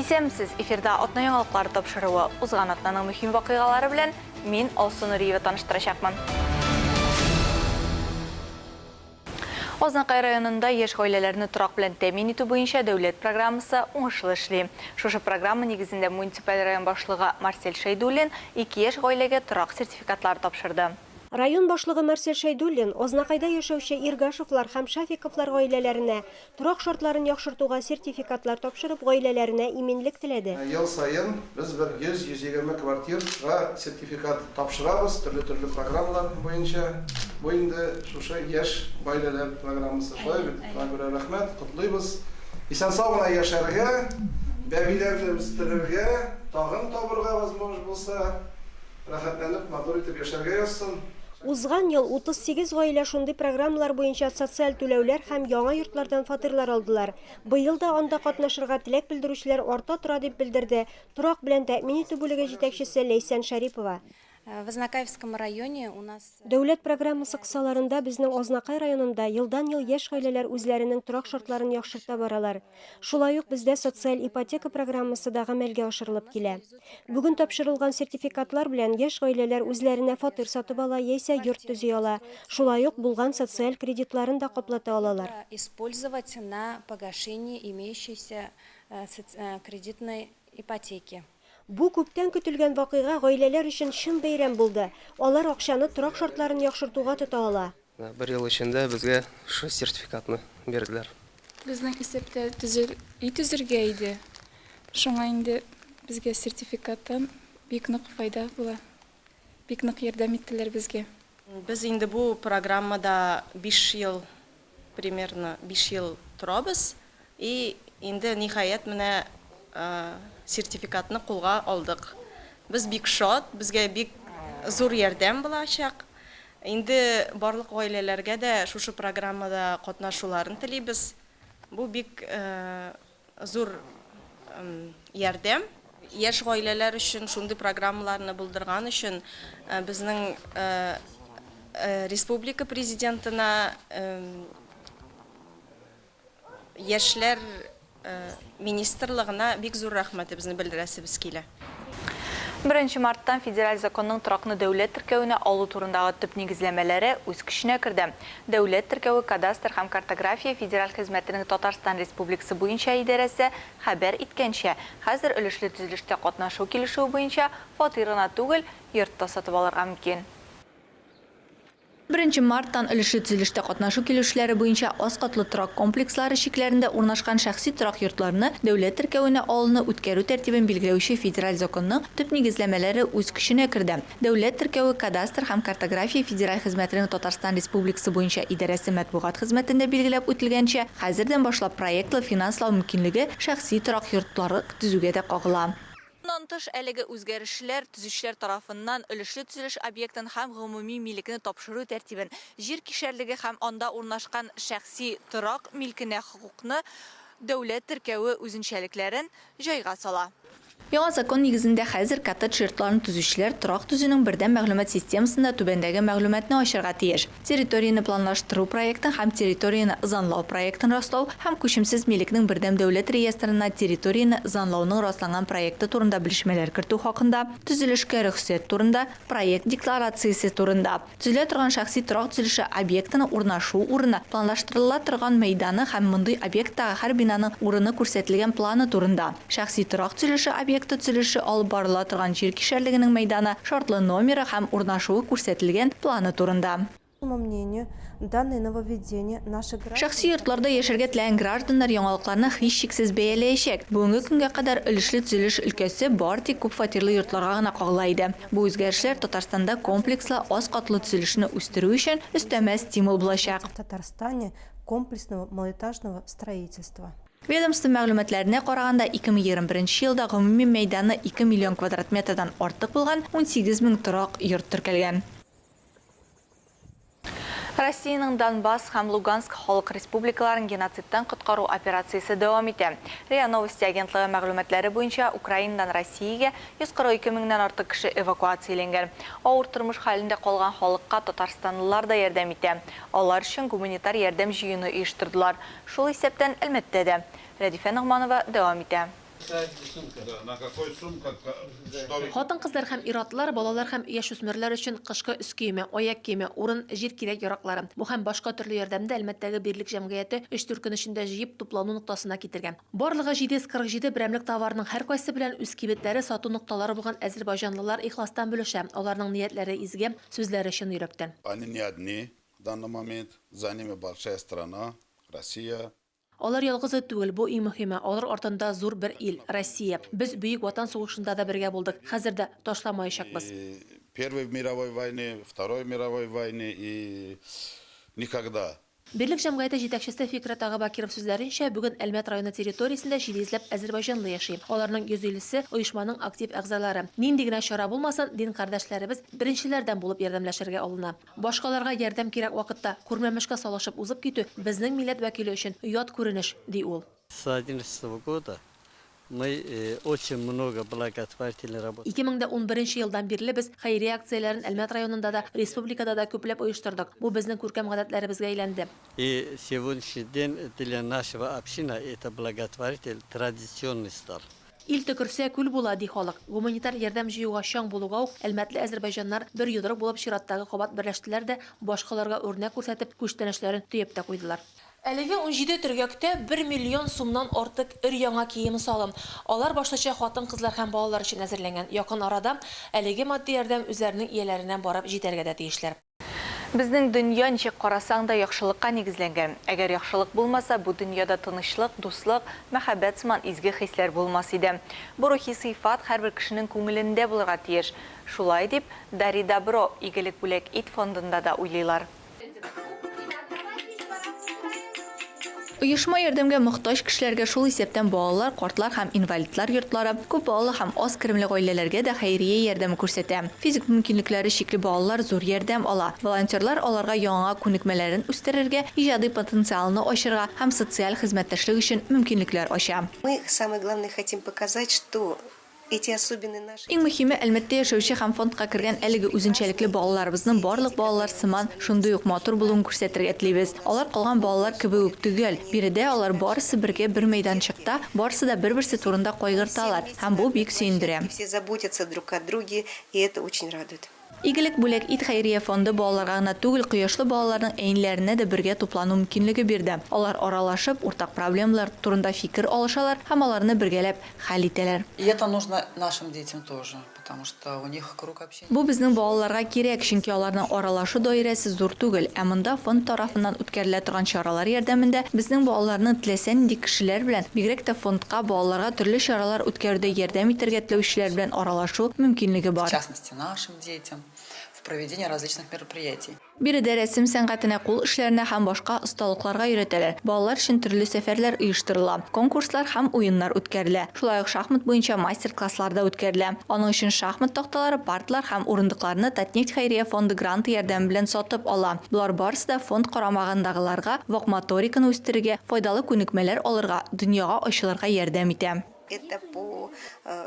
Исемсіз эфирда отна яңалыклар тапшыруы узган атнаның мөһим вакыйгалары белән мин Алсу Нуриева таныштырачакмын. Ознакай районында яшь гаиләләрне торак белән тәэмин итү буенча дәүләт программасы уңышлы эшли. Шушы программа нигезендә муниципаль район башлыгы Марсель Шәйдуллин 2 яшь гаиләгә торак сертификатлар тапшырды. Район башлыгы Марсель Шәйдуллин Ознакайда яшәүче Иргашевлар һәм Шафиковлар гаиләләренә торак шартларын яхшыртуга сертификатлар тапшырып, гаиләләренә иминлек теләде. Ел сайын без 100-120 квартирага сертификат тапшырабыз, төрле программалар буенча. Бу инде шушы яшь гаиләләр программасы шулай бит. Мәгълүм рәхмәт, котлыйбыз. Исән-сау гына яшәргә, бәбиләрне үстерергә, тагын табырга возможность булса, рәхәтләнеп, матур итеп яшәргә язсын. Узган ел 38 гаилә шундый программалар буенча социаль түләүләр һәм яңа йортлардан фатирлар алдылар. Быел да анда катнашырга теләк белдерүчеләр арта тора дип белдерде торак белән тәэмин итү бүлеге җитәкчесе Ләйсән Шәрипова. В Ознакаевском районе у нас... Дәүләт программасы кысаларында безнең Ознакай районында елдан-ел яшь гаиләләр үзләренең торак шартларын яхшырта баралар. Шулай ук бездә социаль ипотека программасы да гамәлгә ашырылып килә. Бүген тапшырылган сертификатлар белән яшь гаиләләр үзләренә фатир сатып ала яисә йорт төзи ала. Шулай ук булган социаль кредитларын да каплата алалар. Использовать на погашение имеющейся кредитной ипотеки. Бу күптән көтелгән вакыйга гаиләләр өчен чын бәйрәм булды. Алар акчаны торак шартларын яхшыртуга тота ала. Бер ел эчендә безгә шу сертификатны бирделәр. Безнең исәптә төзергә иде. Шуңа инде безгә сертификаттан бик нык файда була. Бик нык ярдәм иттеләр безгә. Без инде бу программада 5 ел примерно 5 ел торабыз и инде ниһаять менә сертификатны кулга алдык. Без бик шат, безгә бик зур ярдәм булачак. Инде барлык гаиләләргә дә шушы программада катнашуларын телибез. Бу бик зур ярдәм. Яшь гаиләләр өчен шундый программаларны булдырган өчен безнең республика президентына яшьләр министрлыгына бик зур рәхмәтебезне белдерәсебез килә. 1 марттан федераль законның торакны дәүләт теркәвенә алу турындагы төп нигезләмәләре үз көченә керде. Дәүләт теркәве кадастр һәм картография федераль хезмәтенең Татарстан Республикасы буенча идарәсе хәбәр иткәнчә, хәзер өлешле төзелештә катнашу килешүе буенча фатирына түгел, йортта сатып алырга мөмкин. 1 марттан өлешле төзелештә катнашу килешүләре буенча аз катлы торак комплекслары шикләрендә урнашкан шәхси торак йортларны дәүләт теркәвенә алуны үткәрү тәртибен билгеләүче федераль законның төп нигезләмәләре үз көченә керде. Дәүләт теркәве кадастр һәм картография федераль хезмәтенең Татарстан Республикасы буенча идарәсе матбугат хезмәтендә билгеләп үтелгәнчә, хәзердән башлап проектлы финанслау мөмкинлеге шәхси торак йортлары төзүгә дә кагыла. Bundan тыш әлеге үзгәрешләр төзүчеләр тарафыннан өлешле төзелеш объектын һәм гомуми милекне тапшыру тәртибен, җир кишәрлеге һәм анда урнашкан шәхси торак милкенә хокукны дәүләт теркәве үзенчәлекләрен җайга сала. Яңа закон нигезендә хәзер коттедж йортларын төзүчеләр торак төзүнең бердәм мәгълүмат системасында түбәндәге мәгълүматны ачарга тиеш. Территорияны планлаштыру проектын һәм территорияны занлау проектын раслау һәм күчемсез милекнең бердәм дәүләт реестрына территорияны занлауның расланган проекты турында белешмәләр кертү хакында, төзелешкә рөхсәт турында, проект декларациясе турында, төзелә торган шәхси торак төзелеше объектының урнашу урыны, планлаштырыла торган мәйданы һәм мондый объекттагы һәр бинаның урыны күрсәтелгән планы турында, шәхси торак төзелеше объекты төзелеше алып барыла торган җир кишәрлегенең мәйданы, шартлы номеры һәм урнашуы күрсәтелгән планы турында. Шәхси йортларда яшәргә теләгән гражданнар яңалыкларны һичшиксез бәяләячәк. Бүгенге көнгә кадәр өлешле төзелеш өлкәсе бар тик күп фатирлы йортларга гына кагыла иде. Бу үзгәрешләр Татарстанда комплекслы аз катлы төзелешне үстерү өчен өстәмә стимул булачак. В Татарстане комплексного малоэтажного строительства. Ведомство мәгълүматларына караганда 2021 елда гомуми мәйданы 2 миллион квадрат метрдан артык булган 18 мең торак йорт теркәлгән. Россиянең Донбасс һәм Луганск халык республикаларын геноцидтан коткару операциясе дәвам итә. РИА Новости агентлыгы мәгълүматлары буенча Украинадан Россиягә 142 меңнән артык кеше эвакуацияләнгән. Авыр тормыш хәлендә калган халыкка татарстанлылар да ярдәм итә. Алар өчен гуманитар ярдәм җыены оештырдылар. Шул исәптән Әлмәттә дә. Рәдифә Нагманова дәвам итә. На какой сумка? Что? Хатын-кызлар һәм ир-атлар, балалар һәм яшүсмерләр өчен кышкы өс киеме, аяк киеме, урын, җир кирәк яраклары. Бу һәм башка төрле ярдәмдә Әлмәттәге Бирлек җәмгыяте 3-4 көн эчендә җыеп туплану нуктасына китергән. Барлыгы 747 берәмлек товарның һәркайсы белән үз кибетләре, сату нукталары булган әзербайҗанлылар ихластан бүлешә. Аларның ниyaтләре изге, сүзләре чын йөрәктән. Они не одни в данный момент. За ними большая страна, Россия. Алар ялгызы түгел, бу иң мөһиме. Алар артында зур бер ил, Россия. Без бөек ватан сугышында да бергә булдык. Хәзер дә ташламаячакбыз. Первой мировой войны, Второй мировой войны и никогда. Бирлек җәмгыяте җитәкчесе Фикрәт Ага Бакиров сүзләренчә, бүген Әлмәт районы территориясендә 700ләп әзербайҗанлы яши. Аларның 150се оешманың актив әгъзалары. Нинди генә чара булмасын, дин кардәшләребез беренчеләрдән булып ярдәмләшергә алына. Башкаларга ярдәм кирәк вакытта күрмәмешкә салышып узып китү безнең милләт вәкиле өчен ят күренеш, ди ул. С 2011 года мы очень много благотворительной работы. 2011 елдан бирле без хәйри акцияләрен Әлмәт районында да, республикада да күпләп оештырдык. Бу безнең күркәм гадәтләребезгә әйләнде. И сегодняшний день для нашего общины это благотворитель традиционный стал. Ил төкерсә күл була, ди халык. Гуманитар ярдәм җыюга чаң булуга ук Әлмәтле әзербайҗаннар бер йодрык булып чираттагы кабат берләштеләр дә башкаларга өрнәк күрсәтеп күчтәнешләрен төяп та куйдылар. Әлеге 17 төргәктә 1 миллион сумнан артык өр-яңа кием салым. Алар башлыча хатын-кызлар һәм балалар өчен әзерләнгән. Якын арада әлеге матди ярдәм үзләренең ияләренә барып җитәргә дә тиешләр. Безнең дөнья ничек карасаң да яхшылыкка нигезләнгән. Әгәр яхшылык булмаса, бу дөньяда тынычлык, дуслык, мәхәббәт сыман изге хисләр булмас иде. Бу рухи сыйфат һәрбер кешенең күңелендә булырга тиеш. Шулай дип, Дари Добро игелек бүләк ит фондында да уйлыйлар. Оешма ярдәмгә мохтаҗ кешеләргә шул исәптән балалар, картлар һәм инвалидлар йортлары, күп балалы һәм аз керемле гаиләләргә дә хәйрия ярдәме күрсәтә. Физик мөмкинлекләре чикле балалар зур ярдәм ала. Волонтерлар аларга яңа күнекмәләрен үстерергә, иҗади потенциалны ачырга һәм социаль хезмәттәшлек өчен мөмкинлекләр ача. Мы самое главное хотим показать, что эти особенные наши. Иң мөһиме Әлмәттә яшәүче һәм фондка кергән әлеге үзенчәлекле балаларыбызның барлык балалар сыман шундый ук матур булуын күрсәтергә телибез. Алар калган балалар кебек үк түгел. Биредә алар барысы бергә бер мәйданчыкта, барысы да бер-берсе турында кайгырталар һәм бу бик сөендерә. Все заботятся друг о друге, и это очень радует. Игелек бүләк ит хәйрия фонды балаларга гына түгел, кояшлы балаларның әйнләренә дә бергә туплану мөмкинлеге бирде. Алар аралашып, уртак проблемалар турында фикер алышалар һәм аларны бергәләп хәл итәләр. И это нужно нашим детям тоже, потому что у них круг общения. Бу безнең балаларга кирәк, чөнки аларның аралашу даирәсе зур түгел. Ә монда фонд тарафыннан үткәрелә торган чаралар ярдәмендә безнең балаларны теләсә нинди кешеләр белән, бигрәк тә фондка балаларга төрле чаралар үткәрүдә ярдәм итәргә теләүчеләр белән аралашу мөмкинлеге бар. В частности, нашим детям в проведении различных мероприятий. Биредә рәсем сәнгатенә, кул эшләренә һәм башка осталыкларга өйрәтәләр. Балалар өчен төрле сәфәрләр оештырыла, конкурслар һәм уеннар үткәрелә. Шулай ук шахмат буенча мастер-класслар да үткәрелә. Аның өчен шахмат такталары, партлар һәм урындыкларны Татнефть хәйрия фонды гранты ярдәме белән сатып ала. Булар барысы да фонд карамагындагыларга вак моториканы үстерергә, файдалы күнекмәләр алырга, дөньяга ачылырга ярдәм итә. Это по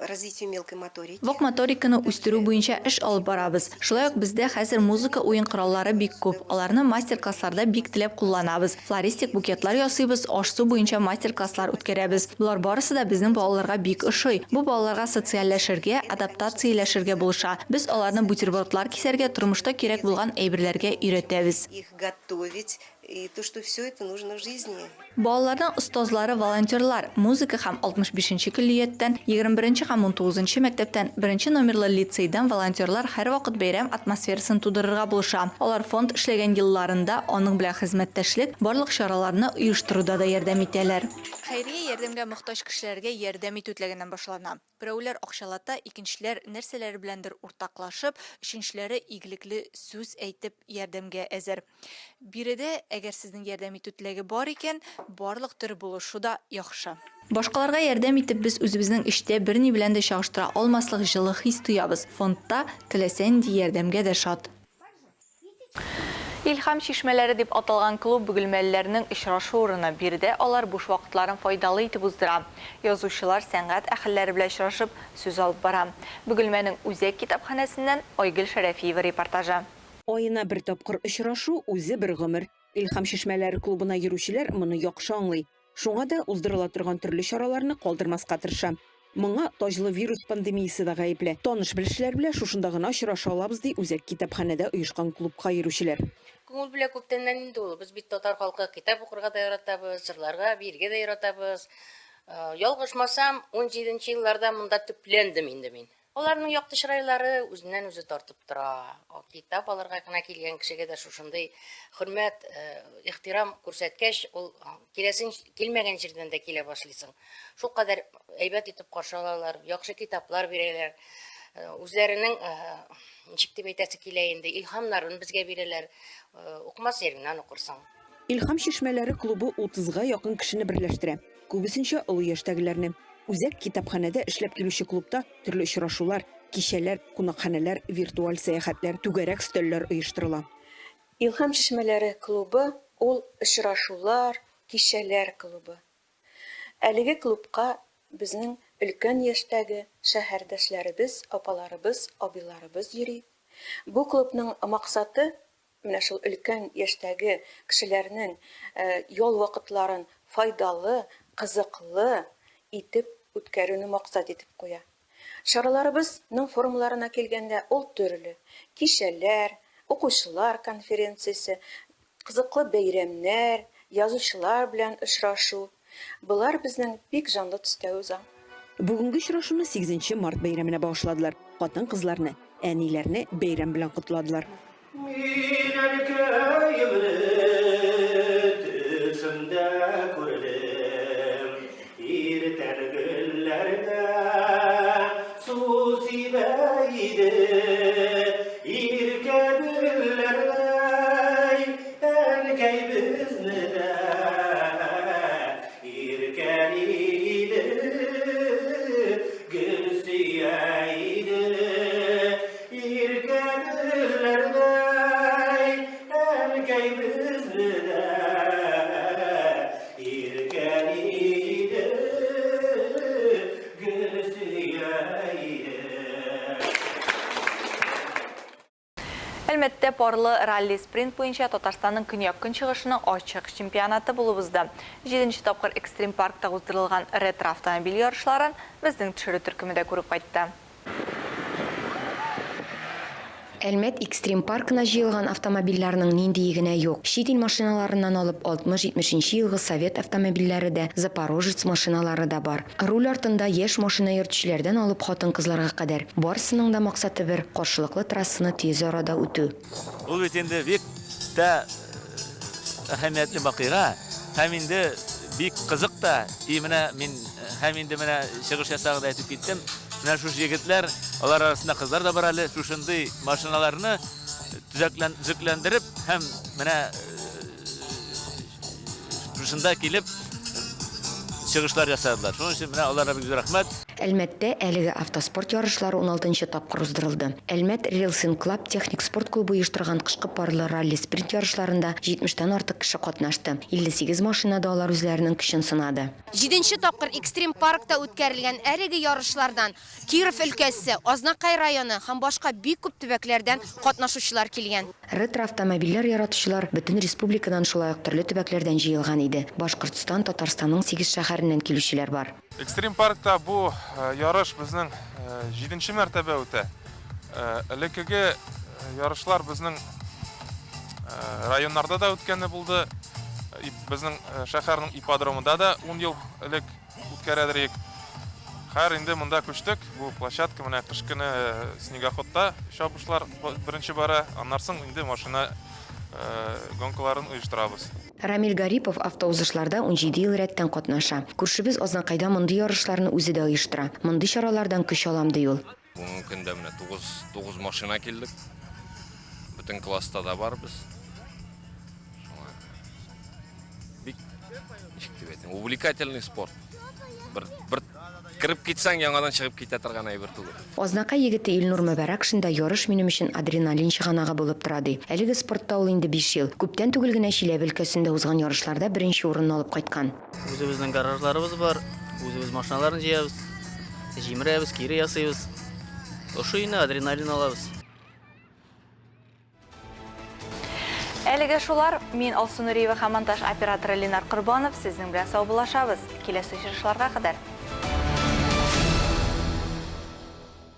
развитию мелкой моторики. Вак моториканы үстерү буенча эш алып барабыз. Шулай ук бездә хәзер музыка уен кораллары бик күп. Аларны мастер-классларда бик теләп кулланабыз. Флористик букетлар ясыйбыз, аш-су буенча мастер-класслар үткәрәбез. Булар барысы да безнең балаларга бик ошый. Бу балаларга социальләшергә, адаптацияләшергә булыша. Без аларны бутербродлар кисәргә, тормышта кирәк булган әйберләргә өйрәтәбез. Их готовить. И то, что все это нужно в жизни. Балаларның остазлары волонтерлар, музыка һәм 65-нче көллияттән, 21-нче һәм 19-нче мәктәптән, 1-нче номерлы лицейдан волонтерлар һәр вакыт бәйрәм атмосферасын тудырырга булыша. Алар фонд эшләгән елларында аның белән хезмәттәшлек, барлык чараларны оештыруда да ярдәм итәләр. Хәйрия ярдәмгә мохтаҗ кешеләргә ярдәм итү теләгеннән башлана. Берәүләр акчалата, икенчеләр нәрсәләр беләндер уртаклашып, өченчеләре игелекле сүз әйтеп ярдәмгә әзер. Биредә әгәр сезнең ярдәм итү теләге бар икән, барлык төр булышу да яхшы. Башкаларга ярдәм итеп без үзебезнең эштә берни белән дә чагыштыра алмаслык җылы хис тоябыз. Фондта теләсә нинди ярдәмгә дә шат. Илһам чишмәләре дип аталган клуб бөгелмәлеләрнең очрашу урыны. Биредә алар буш вакытларын файдалы итеп уздыра. Язучылар, сәнгать әһелләре белән очрашып, сүз алып бара. Бөгелмәнең үзәк китапханәсеннән Айгөл Шәрәфиева репортажы. Айына бер тапкыр очрашу үзе бер гомер. Илһам чишмәләре клубына йөрүчеләр моны яхшы аңлый. Шуңа да уздырыла торган төрле чараларны калдырмаска тырыша. Моңа таҗлы вирус пандемиясе да гаепле. Таныш белешләр белән шушында гына очраша алабыз ди Үзәк китапханәдә оешкан клубка йөрүчеләр. Күңел белән күптәннән инде ул. Без бит татар халкы китап укырга да яратабыз, җырларга, биергә дә яратабыз. Ялгышмасам, 17нче елларда монда төпләндем инде мин. Аларның якты чырайлары үзеннән-үзе тартып тора. Китап алырга гына килгән кешегә дә шушындый хөрмәт, ихтирам күрсәткәч, ул киләсен килмәгән җирдән дә килә башлыйсың. Шул кадәр әйбәт итеп каршы алалар, яхшы китаплар бирәләр. Үзләренең ничек дип әйтәсе килә инде, илһамнарын безгә бирәләр. Укмас yerеңнән укырсың. Илһам чишмәләре клубы 30га якын кешене берләштерә. Күбесенчә олы яшьтәгеләрне. Үзәк китапханәдә эшләп килүче клубта төрле очрашулар, кичәләр, кунакханәләр, виртуаль сәяхәтләр, түгәрәк өстәлләр оештырыла. Илһам чишмәләре клубы ул очрашулар, кичәләр клубы. Әлеге клубка безнең өлкән яшьтәге шәһәрдәшләребез, апаларыбыз, абыйларыбыз йөри. Бу клубның максаты менә шул өлкән яшьтәге кешеләрнең ял вакытларын файдалы, кызыклы итеп үткәрүне максат итеп куя. Чараларыбызның формаларына килгәндә ул төрле. Кичәләр, укучылар конференциясе, кызыклы бәйрәмнәр, язучылар белән очрашу. Булар безнең бик җанлы төстә уза. Бүгенге очрашуны 8 март бәйрәменә багышладылар. Хатын-кызларны, әниләрне бәйрәм белән кутладылар. Әлмәттә парлы ралли спринт буенча Татарстанның көньяк көнчыгышының ачык чемпионаты булып узды. 7нче тапкыр Экстрим паркта уздырылган ретро автомобиль ярышларын безнең төшерү төркемендә күреп кайтты. Әлмәт Экстрим паркына җыелган автомобильләрнең ниндие генә юк. Чит ил машиналарыннан алып 60-70 елгы совет автомобильләре дә, Запорожец машиналары да бар. Руль артында яшь машина йөртүчеләрдән алып хатын-кызларга кадәр барысының да максаты бер – каршылыклы трассаны тиз арада үтү. Ул бит инде бик тә әһәмиятле вакыйга, һәм инде бик кызык та. Менә мин һәм инде менә чыгыш ясагында әйтеп киттем. Менә шушы егетләр, алар арасында кызлар да бар әле, шушындый машиналарны төзекләндереп һәм менә шушында килеп чыгышлар ясадылар. Шуның өчен менә аларга бик зур рәхмәт. Әлмәттә әлеге автоспорт ярышлары 16нчы тапкыр уздырылды. Әлмәт Рельсинг Клаб техник спорт клубы оештырган кышкы парлы ралли спринт ярышларында 70тән артык кеше катнашты. 58 машинада алар үзләренең көчен сынады. 7нче тапкыр Экстрим паркта үткәрелгән әлеге ярышлардан Киров өлкәсе, Азнакай районы һәм башка бик күп төбәкләрдән катнашучылар килгән. Ретро автомобильләр яратучылар бөтен республикадан шулай ук төрле төбәкләрдән җыелган иде. Башкортстан, Татарстанның 8 шәһәреннән килүчеләр бар. Экстрим паркта бу ярыш безнең 7нче мәртәбә үтә. Элекеге ярышлар безнең районнарда да үткәне булды. Безнең шәһәрнең ипподромында да 10 ел элек үткәрәдерик. Хәр инде монда күчтек. Бу площадка менә кыш көне снегоходта чабышлар беренче бара. Аннан соң инде машина гонкаларын оештырабыз. Рамил Гарипов автоузышларда 17 ел рәттән катнаша. Күршебез Азнакайда мондый ярышларны үзе дә оештыра. Мондый чаралардан көч алам ди ул. Бүгенге көндә менә 9 машина килдек. Бөтен класста да барбыз. Бик увлекательный спорт. Бер кирип китсәң, яңадан чыгып китә торган әйбер түгел. Азнакай егете Илнур Мәбәрәкшин ярыш минем өчен адреналин чыганагы булып тора ди. Әлеге спортта ул инде 5 ел. Күптән түгел генә Чиләбе өлкәсендә узган ярышларда беренче урынны алып кайткан. Үзебезнең гаражларыбыз бар, үзебез машиналарны җыябыз, җимерәбез, кире ясыйбыз. Ошо инде адреналин алабыз. Әлеге шулар, мин Алсу Нуриева һәм монтаж операторы Ленар Корбанов сезнең белән сау булашабыз. Киләсе очрашларга кадәр.